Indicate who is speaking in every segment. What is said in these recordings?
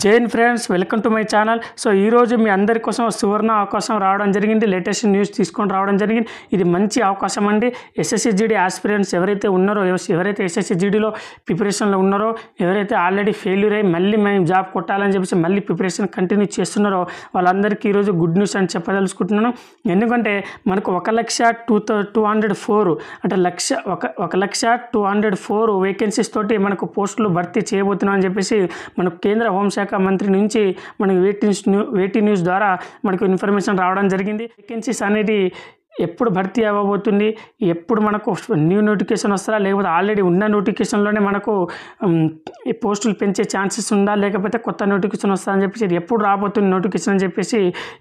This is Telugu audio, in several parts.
Speaker 1: Jain friends, welcome to my channel. So ఈరోజు మీ అందరి కోసం సువర్ణ అవకాశం రావడం జరిగింది. లేటెస్ట్ న్యూస్ తీసుకొని రావడం జరిగింది. ఇది మంచి అవకాశం అండి. ఎస్ఎస్సి-జీడీ ఆస్పిరెంట్స్ ఎవరైతే ఉన్నారో, ఎవరైతే ఎస్ఎస్సి-జీడీలో ప్రిపరేషన్లో ఉన్నారో, ఎవరైతే ఆల్రెడీ ఫెయిల్యూర్ అయ్యి మళ్ళీ మేము జాబ్ కొట్టాలని చెప్పేసి మళ్ళీ ప్రిపరేషన్ కంటిన్యూ చేస్తున్నారో వాళ్ళందరికీ ఈరోజు గుడ్ న్యూస్ అని చెప్పదలుచుకుంటున్నాను. ఎందుకంటే మనకు 1,02,204 అంటే 1,02,4 వేకెన్సీస్ తోటి మనకు పోస్టులు భర్తీ చేయబోతున్నాం అని చెప్పేసి మనకు కేంద్ర హోంశాఖ మంత్రి నుంచి మనకు వేటీ న్యూస్ ద్వారా మనకు ఇన్ఫర్మేషన్ రావడం జరిగింది. వేకెన్సీస్ అనేది ఎప్పుడు భర్తీ అవ్వబోతుంది, ఎప్పుడు మనకు న్యూ నోటిఫికేషన్ వస్తుందా, లేకపోతే ఆల్రెడీ ఉన్న నోటిఫికేషన్లోనే మనకు ఈ పోస్టులు పెంచే ఛాన్సెస్ ఉందా, లేకపోతే కొత్త నోటిఫికేషన్ వస్తుందా అని చెప్పేసి ఎప్పుడు రాబోతుంది నోటిఫికేషన్ అని చెప్పేసి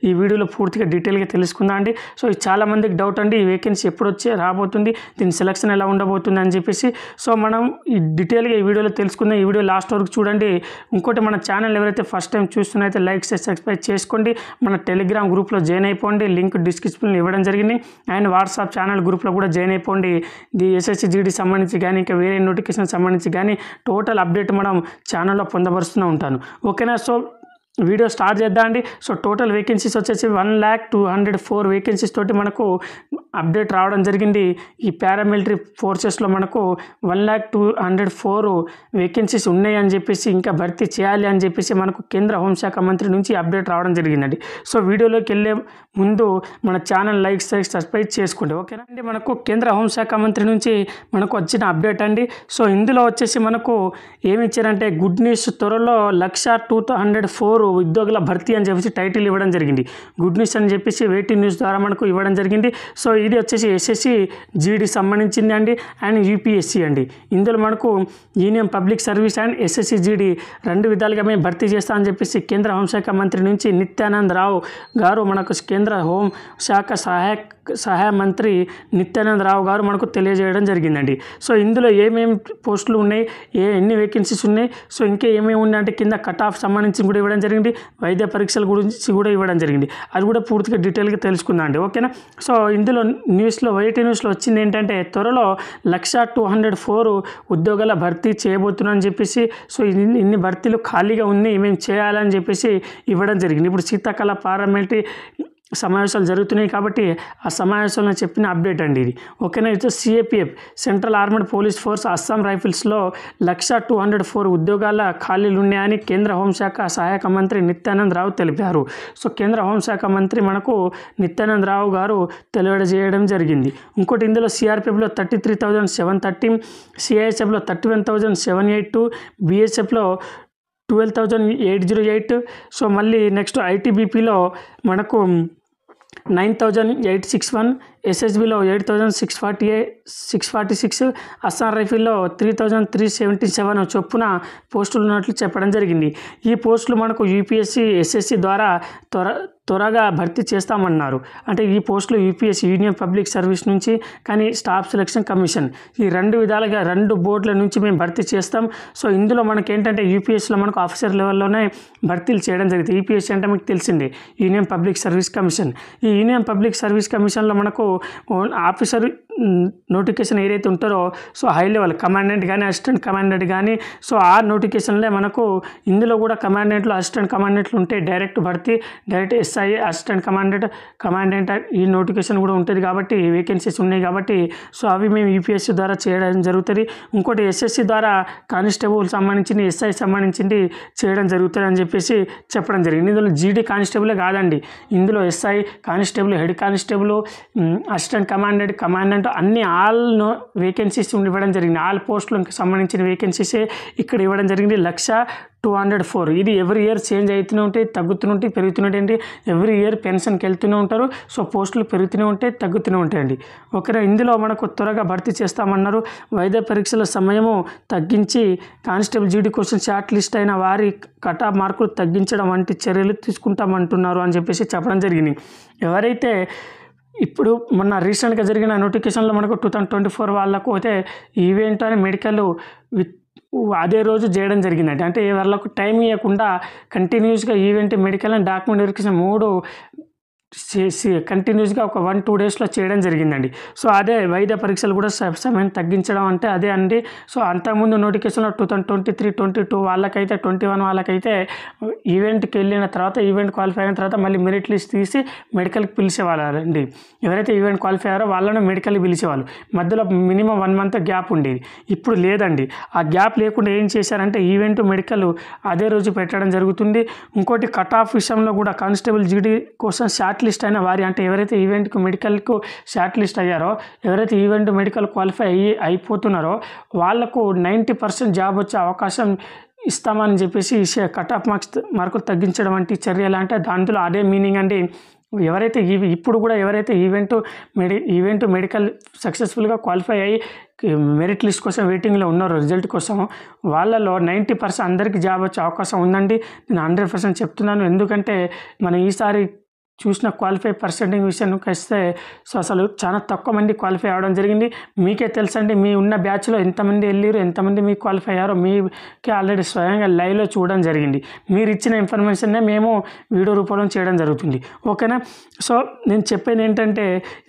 Speaker 1: ఈ వీడియోలో పూర్తిగా డీటెయిల్గా తెలుసుకుందాం అండి. సో ఇది చాలామందికి డౌట్ అండి, ఈ వేకెన్సీ ఎప్పుడు వచ్చి రాబోతుంది, దీని సెలక్షన్ ఎలా ఉండబోతుంది అని చెప్పేసి. సో మనం ఈ డీటెయిల్గా ఈ వీడియోలో తెలుసుకుందాం. ఈ వీడియో లాస్ట్ వరకు చూడండి. ఇంకోటి, మన ఛానల్ ఎవరైతే ఫస్ట్ టైం చూస్తున్నైతే లైక్ చేసి సబ్స్క్రైబ్ చేసుకోండి. మన టెలిగ్రామ్ గ్రూప్లో జాయిన్ అయిపోండి, లింక్ డిస్క్రిప్షన్లో ఇవ్వడం జరిగింది. అండ్ వాట్సాప్ ఛానల్ గ్రూప్లో కూడా జాయిన్ అయిపోండి. ది ఎస్ఎస్సి-జీడీ సంబంధించి కానీ ఇంకా వేరే నోటిఫికేషన్ సంబంధించి కానీ టోటల్ అప్డేట్ మనం ఛానల్లో పొందపరుస్తూ ఉంటాను. ఓకేనా? సో వీడియో స్టార్ట్ చేద్దాం అండి. సో టోటల్ వేకెన్సీస్ వచ్చేసి 1,02,204 వేకెన్సీస్ తోటి మనకు అప్డేట్ రావడం జరిగింది. ఈ పారామిలిటరీ ఫోర్సెస్లో మనకు 1,02,204 వేకెన్సీస్ ఉన్నాయి అని చెప్పేసి, ఇంకా భర్తీ చేయాలి అని చెప్పేసి మనకు కేంద్ర హోంశాఖ మంత్రి నుంచి అప్డేట్ రావడం జరిగిందండి. సో వీడియోలోకి వెళ్ళే ముందు మన ఛానల్ లైక్ సబ్స్క్రైబ్ చేసుకోండి. ఓకేనా అండి? మనకు కేంద్ర హోంశాఖ మంత్రి నుంచి మనకు వచ్చిన అప్డేట్ అండి. సో ఇందులో వచ్చేసి మనకు ఏమి ఇచ్చారంటే, గుడ్ న్యూస్, త్వరలో 1,02,204 ఉద్యోగుల భర్తీ అని చెప్పేసి టైటిల్ ఇవ్వడం జరిగింది. గుడ్ న్యూస్ అని చెప్పేసి వేటీ న్యూస్ ద్వారా మనకు ఇవ్వడం జరిగింది. సో ఇది వచ్చేసి ఎస్ఎస్సి-జీడీ సంబంధించింది అండి, అండ్ యూపీఎస్సీ అండి. ఇందులో మనకు యూనియన్ పబ్లిక్ సర్వీస్ అండ్ ఎస్ఎస్సి-జీడీ రెండు విధాలుగా మేము భర్తీ చేస్తామని చెప్పేసి కేంద్ర హోంశాఖ మంత్రి నుంచి నిత్యానంద్ రావు గారు, మనకు కేంద్ర హోంశాఖ సహాయ మంత్రి నిత్యానంద్ రావు గారు మనకు తెలియజేయడం జరిగిందండి. సో ఇందులో ఏమేమి పోస్టులు ఉన్నాయి, ఎన్ని వేకెన్సీస్ ఉన్నాయి, సో ఇంకా ఏమేమి ఉన్నాయంటే కింద కట్ ఆఫ్ సంబంధించి కూడా ఇవ్వడం జరిగింది. వైద్య పరీక్షల గురించి కూడా ఇవ్వడం జరిగింది. అది కూడా పూర్తిగా డీటెయిల్గా తెలుసుకుందాం అండి. ఓకేనా? సో ఇందులో వేటీ న్యూస్లో వచ్చింది ఏంటంటే, త్వరలో 1,02,204 ఉద్యోగాల భర్తీ చేయబోతున్నామని చెప్పేసి, సో ఇన్ని భర్తీలు ఖాళీగా ఉన్నాయి, మేము చేయాలని చెప్పేసి ఇవ్వడం జరిగింది. ఇప్పుడు శీతాకాల పార్లమెంటరీ సమావేశాలు జరుగుతున్నాయి కాబట్టి ఆ సమావేశంలో చెప్పిన అప్డేట్ అండి ఇది. ఓకేనా? ఇది CAPF, central armed police force, Assam రైఫిల్స్లో 1,02,204 ఉద్యోగాల ఖాళీలు ఉన్నాయని కేంద్ర హోంశాఖ సహాయక మంత్రి నిత్యానంద్ రావు తెలిపారు. సో కేంద్ర హోంశాఖ మంత్రి మనకు నిత్యానంద్ రావు గారు తెలియజేయడం జరిగింది. ఇంకోటి, ఇందులో సిఆర్పిఎఫ్లో 33,730, సిఐఎస్ఎఫ్లో 31,782, బిఎస్ఎఫ్లో 12,808. సో మళ్ళీ నెక్స్ట్ ఐటీబీపీలో మనకు 9,861, ఎస్ఎస్బిలో 8,646, అస్సాం రైఫిల్లో 3,377 చొప్పున పోస్టులు ఉన్నట్లు చెప్పడం జరిగింది. ఈ పోస్టులు మనకు యూపీఎస్సీ, ఎస్ఎస్సి ద్వారా త్వరగా భర్తీ చేస్తామన్నారు. అంటే ఈ పోస్టులు యూపీఎస్సీ, యూనియన్ పబ్లిక్ సర్వీస్ నుంచి, కానీ స్టాఫ్ సెలక్షన్ కమిషన్, ఈ రెండు విధాలుగా రెండు బోర్డుల నుంచి మేము భర్తీ చేస్తాం. సో ఇందులో మనకి ఏంటంటే యూపీఎస్సీలో మనకు ఆఫీసర్ లెవెల్లోనే భర్తీలు చేయడం జరిగింది. యూపీఎస్సీ అంటే మీకు తెలిసింది యూనియన్ పబ్లిక్ సర్వీస్ కమిషన్. ఈ యూనియన్ పబ్లిక్ సర్వీస్ కమిషన్లో మనకు ఆఫీసర్ నోటిఫికేషన్ ఏదైతే ఉంటారో, సో హై లెవెల్ కమాండెంట్ కానీ అసిస్టెంట్ కమాండెంట్ కానీ, సో ఆ నోటిఫికేషన్లే మనకు ఇందులో కూడా కమాండెంట్లు, అసిస్టెంట్ కమాండెంట్లు ఉంటే డైరెక్ట్ భర్తీ, డైరెక్ట్ ఎస్ఐ, అసిస్టెంట్ కమాండెంట్ ఈ నోటిఫికేషన్ కూడా ఉంటుంది కాబట్టి వేకెన్సీస్ ఉన్నాయి కాబట్టి, సో అవి మేము యూపీఎస్సీ ద్వారా చేయడం జరుగుతుంది. ఇంకోటి ఎస్ఎస్సి ద్వారా కానిస్టేబుల్ సంబంధించింది, ఎస్ఐ సంబంధించింది చేయడం జరుగుతుంది అని చెప్పేసి చెప్పడం జరిగింది. ఇందులో జీడీ కానిస్టేబులే కాదండి, ఇందులో SI, constable, head constable, assistant commandant అన్ని ఆల్ వేకెన్సీస్ ఇవ్వడం జరిగింది. ఆల్ పోస్టులకు సంబంధించిన వేకెన్సీసే ఇక్కడ ఇవ్వడం జరిగింది. 1,02,204. ఇది ఎవ్రీ ఇయర్ చేంజ్ అవుతూనే ఉంటాయి, తగ్గుతూనే ఉంటాయి, పెరుగుతూనే. ఎవ్రీ ఇయర్ పెన్షన్కి వెళ్తూనే ఉంటారు. సో పోస్టులు పెరుగుతూనే ఉంటాయి, తగ్గుతూనే ఉంటాయండి. ఓకేనా? ఇందులో మనకు త్వరగా భర్తీ చేస్తామన్నారు. వైద్య పరీక్షల సమయము తగ్గించి కానిస్టేబుల్ జీడీ కోసం షార్ట్ లిస్ట్ అయిన వారి కట్ ఆఫ్ మార్కులు తగ్గించడం వంటి చర్యలు తీసుకుంటామంటున్నారు అని చెప్పేసి చెప్పడం జరిగింది. ఎవరైతే ఇప్పుడు మొన్న రీసెంట్గా జరిగిన నోటిఫికేషన్లో మనకు 2024 వాళ్ళకు అయితే ఈవెంట్ అని మెడికల్ అదే రోజు చేయడం జరిగిందండి. అంటే వాళ్ళకు టైం ఇవ్వకుండా కంటిన్యూస్గా event, medical and document verification 3 కంటిన్యూస్గా ఒక 1-2 డేస్లో చేయడం జరిగిందండి. సో అదే వైద్య పరీక్షలు కూడా సమయం తగ్గించడం అంటే అదే అండి. సో అంతకుముందు నోటిఫికేషన్లో 2023, 22 వాళ్ళకైతే 21 వాళ్ళకైతే ఈవెంట్కి వెళ్ళిన తర్వాత ఈవెంట్ క్వాలిఫై అయిన తర్వాత మళ్ళీ మెరిట్ లిస్ట్ తీసి మెడికల్కి పిలిచేవాళ్ళండి. ఎవరైతే ఈవెంట్ క్వాలిఫై అయ్యారో వాళ్ళను మెడికల్కి పిలిచేవాళ్ళు. మధ్యలో మినిమం 1 మంత్ గ్యాప్ ఉండేది. ఇప్పుడు లేదండి. ఆ గ్యాప్ లేకుండా ఏం చేశారంటే ఈవెంట్ మెడికల్ అదే రోజు పెట్టడం జరుగుతుంది. ఇంకోటి కట్ ఆఫ్ విషయంలో కూడా కానిస్టేబుల్ జీడీ కోసం షార్ట్ లిస్ట్ అయిన వారి అంటే ఎవరైతే ఈవెంట్కు మెడికల్కు షార్ట్ లిస్ట్ అయ్యారో, ఎవరైతే ఈవెంట్ మెడికల్ క్వాలిఫై అయిపోతున్నారో వాళ్ళకు 90% జాబ్ వచ్చే అవకాశం ఇస్తామని చెప్పేసి కట్ ఆఫ్ మార్కులు తగ్గించడం వంటి చర్యలు అంటే దాంట్లో అదే మీనింగ్ అండి. ఎవరైతే ఇప్పుడు కూడా ఎవరైతే ఈవెంట్ మెడికల్ సక్సెస్ఫుల్గా క్వాలిఫై అయ్యి మెరిట్ లిస్ట్ కోసం వెయిటింగ్లో ఉన్నారో రిజల్ట్ కోసం వాళ్ళలో 90% అందరికీ జాబ్ వచ్చే అవకాశం ఉందండి. నేను 100% చెప్తున్నాను. ఎందుకంటే మనం ఈసారి చూసిన క్వాలిఫై పర్సెంటేజ్ విషయానికి వస్తే సో అసలు చాలా తక్కువ మంది క్వాలిఫై అవ్వడం జరిగింది. మీకే తెలుసండి, మీ ఉన్న బ్యాచ్లో ఎంతమంది వెళ్ళారు, ఎంతమంది మీకు క్వాలిఫై అయ్యారో మీకే ఆల్రెడీ స్వయంగా లైవ్లో చూడడం జరిగింది. మీరు ఇచ్చిన ఇన్ఫర్మేషన్నే మేము వీడియో రూపంలో చేయడం జరుగుతుంది. ఓకేనా. సో నేను చెప్పేది ఏంటంటే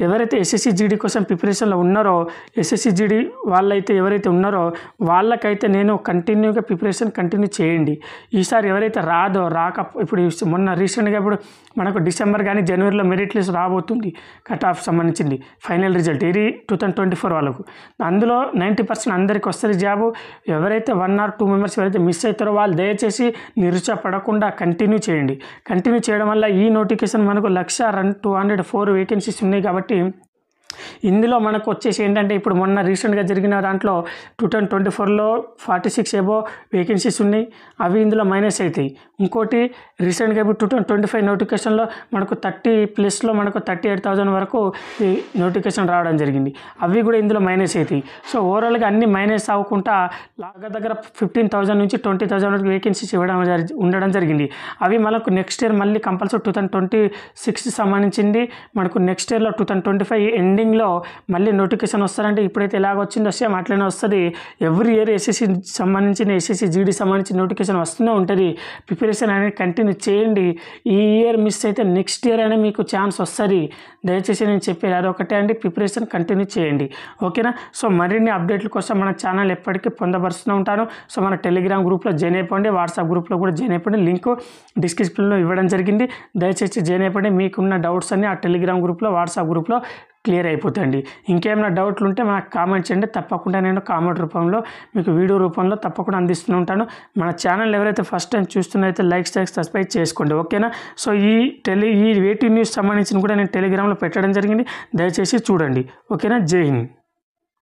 Speaker 1: ఎవరైతే ఎస్ఎస్సి జీడీ కోసం ప్రిపరేషన్లో ఉన్నారో, ఎస్ఎస్సి జీడీ వాళ్ళైతే ఎవరైతే ఉన్నారో వాళ్ళకైతే నేను కంటిన్యూగా ప్రిపరేషన్ కంటిన్యూ చేయండి. ఈసారి ఎవరైతే ఇప్పుడు మొన్న రీసెంట్గా ఇప్పుడు మనకు డిసెంబర్ కానీ జనవరిలో మెరిట్ లిస్ట్ రాబోతుంది కట్ ఆఫ్ సంబంధించింది ఫైనల్ రిజల్ట్ ఇది 2024 వాళ్ళకు. అందులో 90% అందరికి వస్తుంది జాబు. ఎవరైతే 1 or 2 మెంబర్స్ ఎవరైతే మిస్ అవుతారో వాళ్ళు దయచేసి నిరుత్సాహపడకుండా కంటిన్యూ చేయండి. కంటిన్యూ చేయడం వల్ల ఈ నోటిఫికేషన్ మనకు 1,204 వేకెన్సీస్ ఉన్నాయి కాబట్టి ఇందులో మనకు వచ్చేసి ఏంటంటే ఇప్పుడు మొన్న రీసెంట్గా జరిగిన దాంట్లో 2024లో 46 అబోవ్ వేకెన్సీస్ ఉన్నాయి. అవి ఇందులో మైనస్ అవుతాయి. ఇంకోటి రీసెంట్గా ఇప్పుడు 2025 నోటిఫికేషన్లో మనకు 30+ మనకు 38,000 వరకు ఈ నోటిఫికేషన్ రావడం జరిగింది. అవి కూడా ఇందులో మైనస్ అవుతాయి. సో ఓవరాల్గా అన్ని మైనస్ అవ్వకుండా దగ్గర 15,000 నుంచి 20,000 వరకు వేకెన్సీస్ ఉండడం జరిగింది. అవి మనకు నెక్స్ట్ ఇయర్ మళ్ళీ కంపల్సరీ 2026 సంబంధించింది మనకు నెక్స్ట్ ఇయర్లో 2025 ఎండింగ్లో మళ్ళీ నోటిఫికేషన్ వస్తారంటే ఇప్పుడైతే ఎలాగ వచ్చిందో సేమ్ అట్లనే వస్తుంది. ఎవ్రీ ఇయర్ ఎస్ఎస్సి సంబంధించిన ఎస్ఎస్సి జీడీ సంబంధించిన నోటిఫికేషన్ వస్తూనే ఉంటుంది. ప్రిపరేషన్ అనేది కంటిన్యూ చేయండి. ఈ ఇయర్ మిస్ అయితే నెక్స్ట్ ఇయర్ అయినా మీకు ఛాన్స్ వస్తుంది. దయచేసి నేను చెప్పేది అదొకటే అండి, ప్రిపరేషన్ కంటిన్యూ చేయండి. ఓకేనా. సో మరిన్ని అప్డేట్ల కోసం మన ఛానల్ ఎప్పటికీ పొందపరుస్తూ ఉంటాను. సో మన టెలిగ్రామ్ గ్రూప్లో జాయిన్ అయిపోండి, వాట్సాప్ గ్రూప్లో కూడా జాయిన్ అయిపోండి. లింక్ డిస్క్రిప్షన్లో ఇవ్వడం జరిగింది. దయచేసి జాయిన్ అయిపోండి. మీకున్న డౌట్స్ అన్ని ఆ టెలిగ్రామ్ గ్రూప్లో వాట్సాప్ గ్రూప్లో క్లియర్ అయిపోతుంది. ఇంకేమైనా డౌట్లు ఉంటే మనకు కామెంట్ చేయండి. తప్పకుండా నేను కామెంట్ రూపంలో మీకు వీడియో రూపంలో తప్పకుండా అందిస్తూ ఉంటాను. మన ఛానల్ ఎవరైతే ఫస్ట్ టైం చూస్తున్నైతే లైక్ సబ్స్క్రైబ్ చేసుకోండి. ఓకేనా. సో ఈ వేటి న్యూస్ సంబంధించిన కూడా నేను టెలిగ్రామ్లో పెట్టడం జరిగింది. దయచేసి చూడండి. ఓకేనా. జై హింద్.